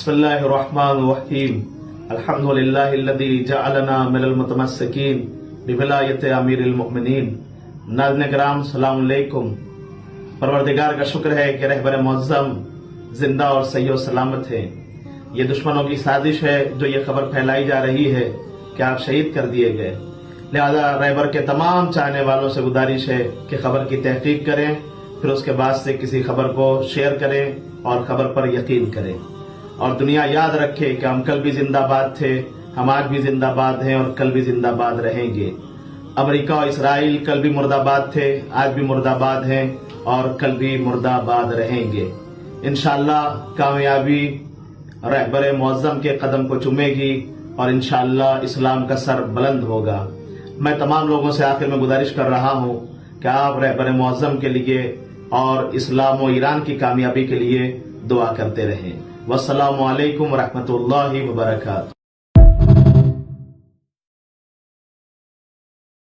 बिस्मिल्लाहिर्रहमानिर्रहीम अल्हम्दुलिल्लाहिल्लज़ी जअलना मिनल मुतमस्सिकीन बिविलायत अमीरिल मुमिनीन। नाज़रीन किराम सलाम अलैकुम। परवरदिगार का शुक्र है कि रहबर मुअज़्ज़म जिंदा और सही और सलामत है। ये दुश्मनों की साजिश है जो ये खबर फैलाई जा रही है कि आप शहीद कर दिए गए। लिहाजा रहबर के तमाम चाहने वालों से गुजारिश है कि खबर की तहकीक करें, फिर उसके बाद से किसी खबर को शेयर करें और खबर पर यकीन करें। और दुनिया याद रखे कि हम कल भी जिंदाबाद थे, हम आज भी जिंदाबाद हैं और कल भी जिंदाबाद रहेंगे। अमेरिका और इसराइल कल भी मुर्दाबाद थे, आज भी मुर्दाबाद हैं और कल भी मुर्दाबाद रहेंगे। इंशाअल्लाह कामयाबी रहबर मुअज़्ज़म के कदम को चूमेगी और इंशाअल्लाह इस्लाम का सर बुलंद होगा। मैं तमाम लोगों से आखिर में गुजारिश कर रहा हूं कि आप रहबर मुअज़्ज़म के लिए और इस्लाम और ईरान की कामयाबी के लिए दुआ करते रहें। वस्सलामु अलैकुम व रहमतुल्लाहि व बरकातहू।